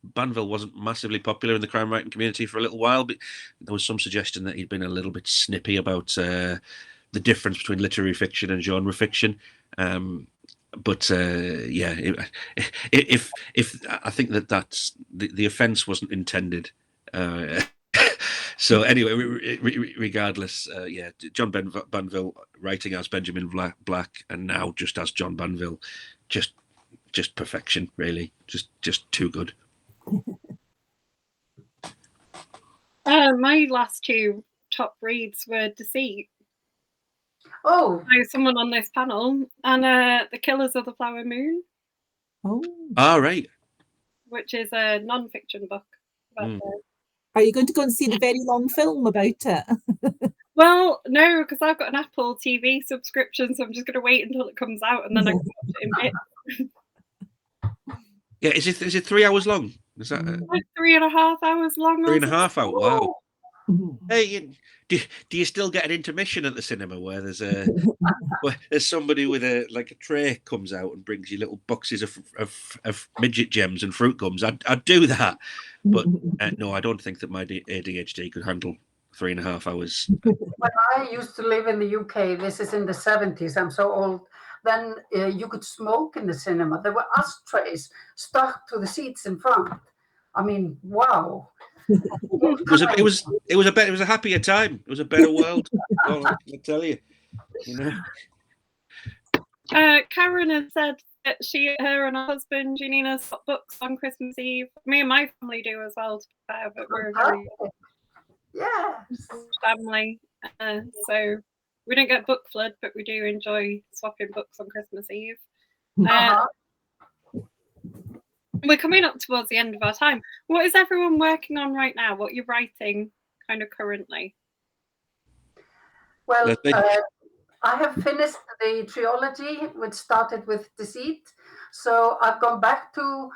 Banville wasn't massively popular in the crime writing community for a little while, but there was some suggestion that he'd been a little bit snippy about the difference between literary fiction and genre fiction. But yeah, if I think that's the offence wasn't intended. So anyway, regardless, yeah, John Banville writing as Benjamin Black, and now just as John Banville, just perfection, really, just too good. My last two top reads were Deceit. Oh, So someone on this panel, and The Killers of the Flower Moon. Oh. All right. Which is a non-fiction book. Are you going to go and see the very long film about it? Well, no, because I've got an Apple TV subscription, so I'm just going to wait until it comes out and then I can watch it in bits. Yeah, is it 3 hours long? Is that like 3.5 hours long? 3.5 hours? Wow. Hey, do you still get an intermission at the cinema where there's somebody with a tray comes out and brings you little boxes of midget gems and fruit gums? I'd do that, but no, I don't think that my ADHD could handle 3.5 hours. When I used to live in the UK, this is in the 70s, I'm so old, then you could smoke in the cinema. There were ashtrays stuck to the seats in front. I mean, wow. It was a happier time. It was a better world. I tell you, Karen has said that her and her husband Jonina's got books on Christmas Eve. Me and my family do as well, to be fair, but we're a very family. So we don't get book flood, but we do enjoy swapping books on Christmas Eve. We're coming up towards the end of our time. What is everyone working on right now? What you're writing kind of currently? Well, I have finished the trilogy, which started with Deceit. So I've gone back to,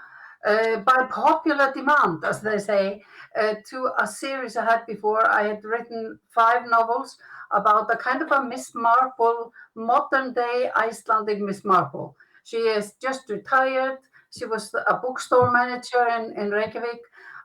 by popular demand, as they say, to a series I had before. I had written 5 novels about a kind of a Miss Marple, modern day Icelandic Miss Marple. She is just retired. She was a bookstore manager in Reykjavik,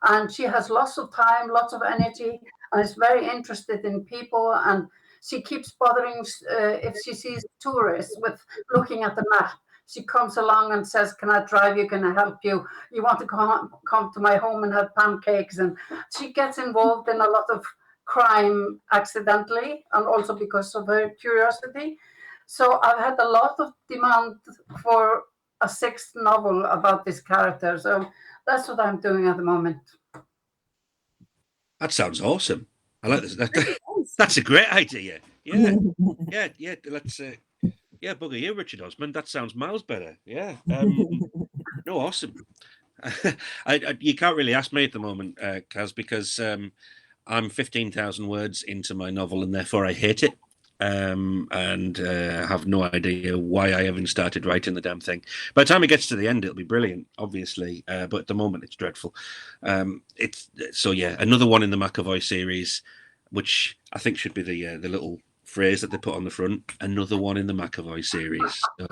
and she has lots of time, lots of energy, and is very interested in people. And she keeps bothering if she sees tourists with looking at the map. She comes along and says, "Can I drive you? Can I help you? You want to come to my home and have pancakes?" And she gets involved in a lot of crime accidentally, and also because of her curiosity. So I've had a lot of demand for a 6th novel about this character. So that's what I'm doing at the moment. That sounds awesome. I like this. That's a great idea. Yeah. Let's bugger you, Richard Osman. That sounds miles better. Yeah. No, awesome. You can't really ask me at the moment, Kaz, because I'm 15,000 words into my novel, and therefore I hate it. And have no idea why I haven't started writing the damn thing. By the time it gets to the end, it'll be brilliant, obviously. But at the moment, it's dreadful. Another one in the McAvoy series, which I think should be the little phrase that they put on the front. Another one in the McAvoy series. So,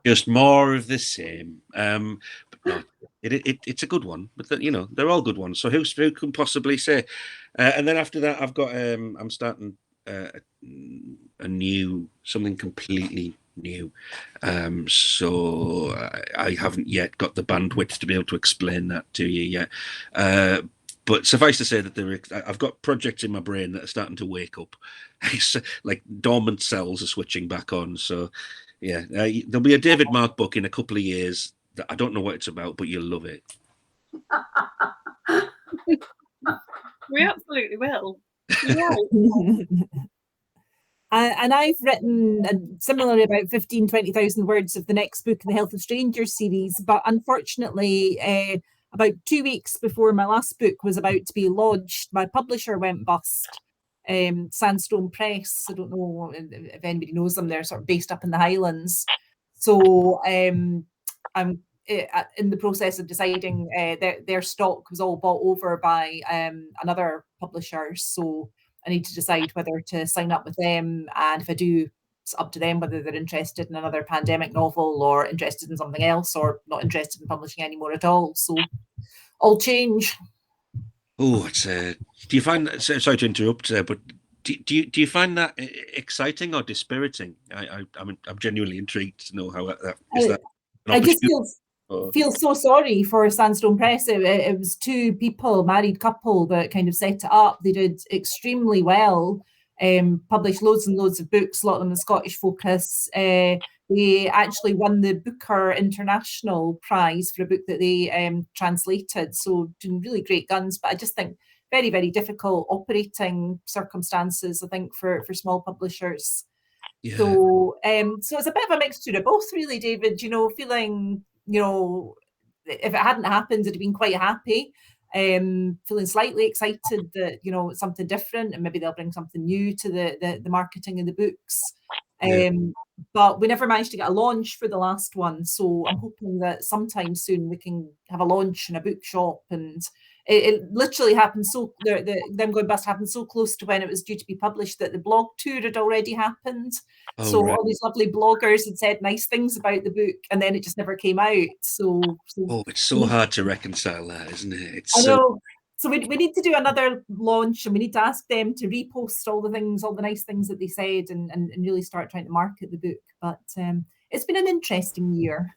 just more of the same. But no, it's a good one. But they're all good ones. So who can possibly say? And then after that, I've got I'm starting something completely new. So I haven't yet got the bandwidth to be able to explain that to you yet. But suffice to say that I've got projects in my brain that are starting to wake up. Like dormant cells are switching back on. So yeah, there'll be a David Mark book in a couple of years that I don't know what it's about, but you'll love it. We absolutely will. Yeah. And I've written similarly about 20,000 words of the next book in the Health of Strangers series, but unfortunately, about 2 weeks before my last book was about to be lodged, my publisher went bust. Sandstone Press, I don't know if anybody knows them, they're sort of based up in the Highlands. So I'm in the process of deciding their stock was all bought over by another publisher. So I need to decide whether to sign up with them, and if I do, it's up to them whether they're interested in another pandemic novel or interested in something else or not interested in publishing anymore at all. So all change. Oh, it's do you find that, sorry to interrupt, but do you find that exciting or dispiriting? I'm genuinely intrigued to know how that is. That an I just opportunity? feel so sorry for Sandstone Press. It was two people, married couple, that kind of set it up. They did extremely well, published loads and loads of books, a lot of them in Scottish focus. They actually won the Booker International Prize for a book that they translated, so doing really great guns. But I just think very, very difficult operating circumstances, I think, for small publishers. Yeah. So it's a bit of a mixture of both, really, David. Feeling, if it hadn't happened, I'd have been quite happy. Feeling slightly excited that it's something different, and maybe they'll bring something new to the marketing of the books. But we never managed to get a launch for the last one, so I'm hoping that sometime soon we can have a launch in a bookshop. And it literally happened them going bust happened so close to when it was due to be published that the blog tour had already happened. So all these lovely bloggers had said nice things about the book, and then it just never came out. So it's so hard to reconcile that, isn't it? I know. So we need to do another launch, and we need to ask them to repost all the nice things that they said, and really start trying to market the book. But it's been an interesting year.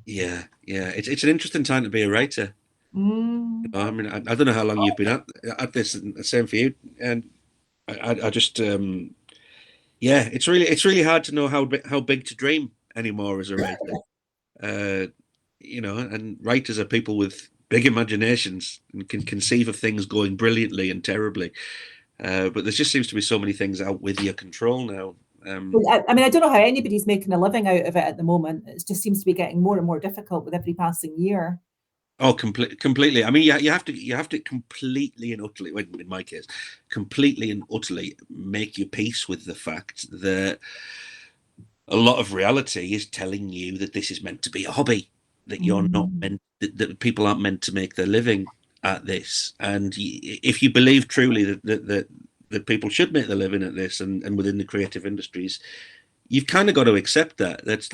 Yeah. It's an interesting time to be a writer. I mean, I don't know how long you've been at this, and the same for you. And I just, it's really hard to know how big to dream anymore as a writer. And writers are people with big imaginations and can conceive of things going brilliantly and terribly. But there just seems to be so many things out with your control now. I mean, I don't know how anybody's making a living out of it at the moment. It just seems to be getting more and more difficult with every passing year. Oh, completely. I mean, you have to completely and utterly, in my case, completely and utterly make your peace with the fact that a lot of reality is telling you that this is meant to be a hobby, that you're not meant, that people aren't meant to make their living at this. And if you believe truly that people should make their living at this and within the creative industries, you've kind of got to accept that. That's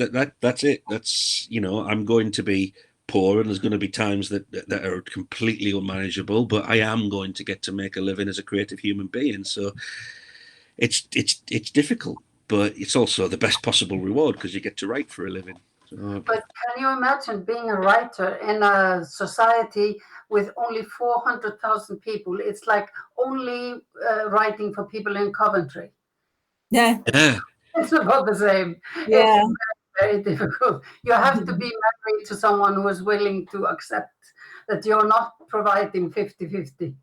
it. That's, I'm going to be poor, and there's going to be times that are completely unmanageable, but I am going to get to make a living as a creative human being. So it's difficult, but it's also the best possible reward because you get to write for a living. But can you imagine being a writer in a society with only 400,000 people? It's like only writing for people in Coventry. Yeah. It's about the same. Yeah. It's very difficult. You have to be married to someone who is willing to accept that you're not providing 50-50.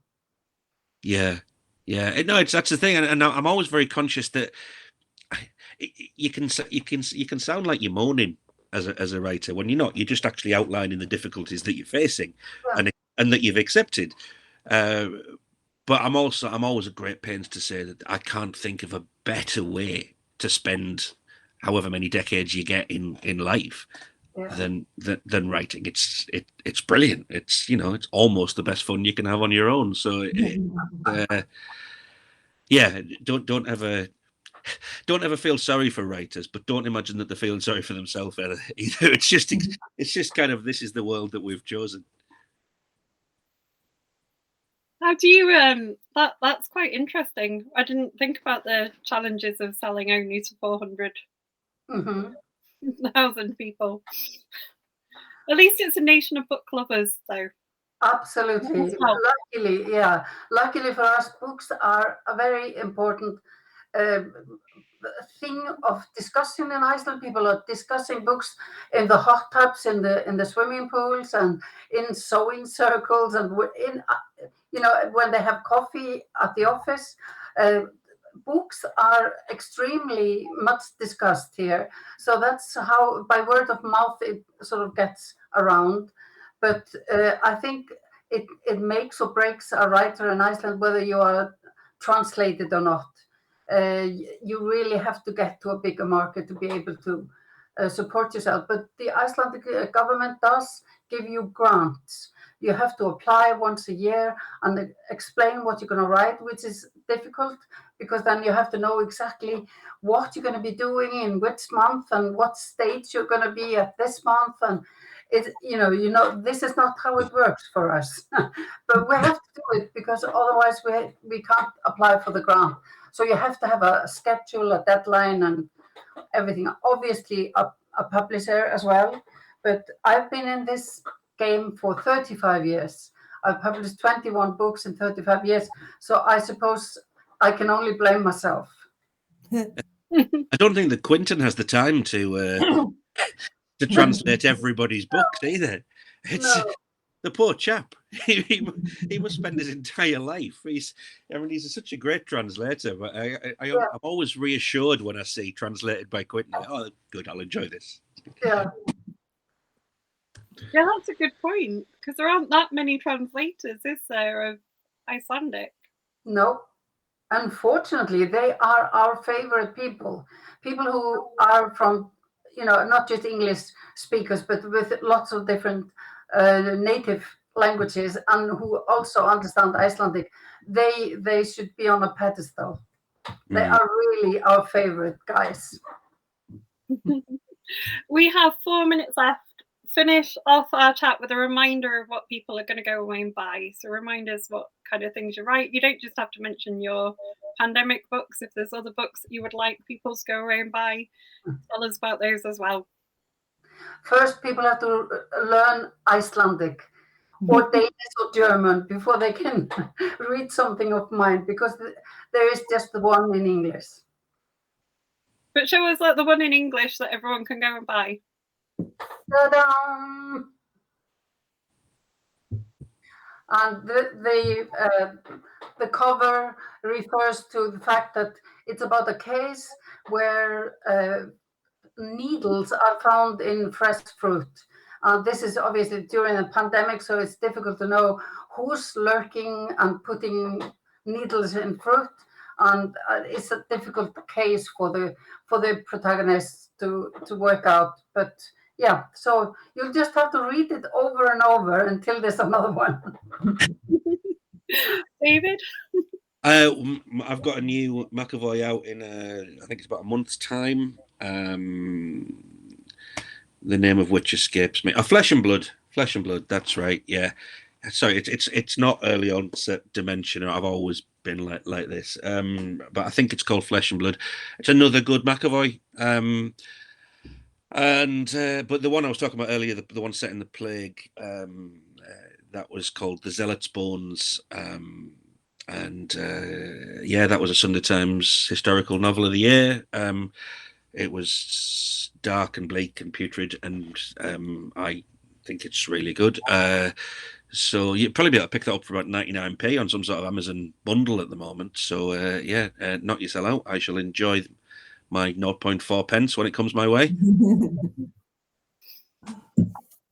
Yeah. No, that's the thing, and I'm always very conscious that you can sound like you're moaning as a writer when you're not. You're just actually outlining the difficulties that you're facing, and that you've accepted. But I'm always at great pains to say that I can't think of a better way to spend however many decades you get in life than writing. It's brilliant. It's it's almost the best fun you can have on your own. So don't ever feel sorry for writers, but don't imagine that they're feeling sorry for themselves either. It's just kind of, this is the world that we've chosen. How do you that's quite interesting. I didn't think about the challenges of selling only to 400,000 people. At least it's a nation of book lovers, though. Absolutely. Luckily for us, books are a very important thing of discussion in Iceland. People are discussing books in the hot tubs, in the swimming pools, and in sewing circles, and when they have coffee at the office. Books are extremely much discussed here. So that's how, by word of mouth, it sort of gets around. But I think it makes or breaks a writer in Iceland whether you are translated or not. You really have to get to a bigger market to be able to support yourself. But the Icelandic government does give you grants. You have to apply once a year and explain what you're going to write, which is difficult because then you have to know exactly what you're going to be doing in which month and what stage you're going to be at this month. And this is not how it works for us, but we have to do it because otherwise we can't apply for the grant. So you have to have a schedule, a deadline, and everything. Obviously, a publisher as well. But I've been in this game for 35 years. I've published 21 books in 35 years. So I suppose I can only blame myself. I don't think that Quentin has the time to translate everybody's books either. It's the poor chap. He must spend his entire life. He's such a great translator. But I'm always reassured when I see translated by Quentin. Oh, good, I'll enjoy this. Yeah. Yeah, that's a good point, because there aren't that many translators, is there, of Icelandic? No. Unfortunately, they are our favorite people who are from, not just English speakers, but with lots of different native languages and who also understand Icelandic. They should be on a pedestal. They are really our favorite guys. We have 4 minutes left. Finish off our chat with a reminder of what people are going to go away and buy. So remind us what kind of things you write. You don't just have to mention your pandemic books. If there's other books that you would like people to go away and buy, tell us about those as well. First, people have to learn Icelandic or Danish or German before they can read something of mine, because there is just the one in English. But show us like the one in English that everyone can go and buy. Ta-da! And the cover refers to the fact that it's about a case where needles are found in fresh fruit. This is obviously during a pandemic, so it's difficult to know who's lurking and putting needles in fruit. And it's a difficult case for the protagonists to work out. But yeah, so you'll just have to read it over and over until there's another one. David? I've got a new McAvoy out in, I think it's about a month's time. The name of which escapes me. Flesh and Blood. Flesh and Blood, that's right, yeah. Sorry, it's not early onset dementia. I've always been like this. But I think it's called Flesh and Blood. It's another good McAvoy. But the one I was talking about earlier, the one set in the plague, that was called The Zealot's Bones. That was a Sunday Times historical novel of the year. It was dark and bleak and putrid, and I think it's really good. So you'd probably be able to pick that up for about 99p on some sort of Amazon bundle at the moment. So knock yourself out. I shall enjoy my 0.4 pence when it comes my way.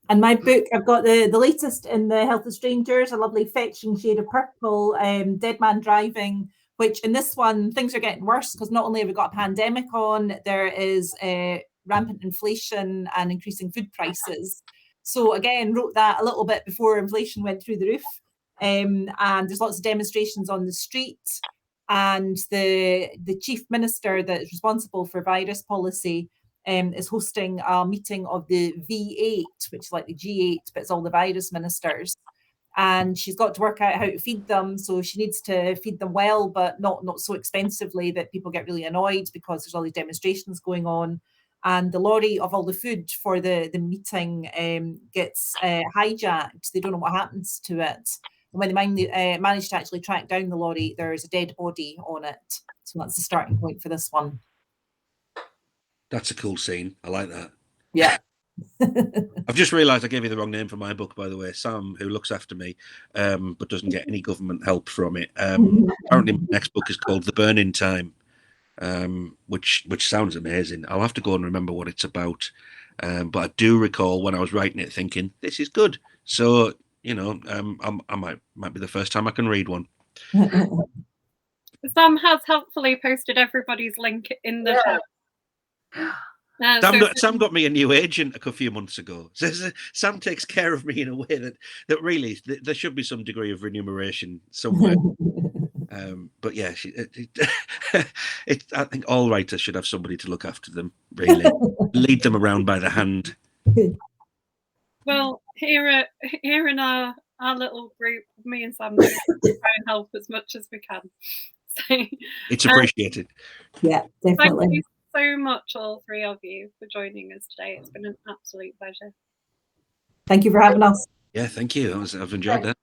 And my book, I've got the latest in the Health of Strangers, a lovely fetching shade of purple, Dead Man Driving, which in this one, things are getting worse because not only have we got a pandemic on, there is rampant inflation and increasing food prices. So again, wrote that a little bit before inflation went through the roof. And there's lots of demonstrations on the street. And the chief minister that is responsible for virus policy is hosting a meeting of the V8, which is like the G8, but it's all the virus ministers. And she's got to work out how to feed them. So she needs to feed them well, but not so expensively that people get really annoyed because there's all these demonstrations going on. And the lorry of all the food for the meeting gets hijacked. They don't know what happens to it. And when they manage to actually track down the lorry, there's a dead body on it. So that's the starting point for this one. That's a cool scene. I like that. Yeah. I've just realised I gave you the wrong name for my book, by the way. Sam, who looks after me, but doesn't get any government help from it. Apparently, my next book is called The Burning Time, which sounds amazing. I'll have to go and remember what it's about. But I do recall when I was writing it thinking, this is good. So, I might be the first time I can read one. Sam has helpfully posted everybody's link in the chat. Sam got me a new agent a few months ago. Sam takes care of me in a way that really there should be some degree of remuneration somewhere. But yeah, I think all writers should have somebody to look after them, really, lead them around by the hand. Well, here in our little group, me and Sam try and help as much as we can. So it's appreciated. Yeah, definitely. Thank you so much, all three of you, for joining us today. It's been an absolute pleasure. Thank you for having us. Yeah, thank you. I've enjoyed that.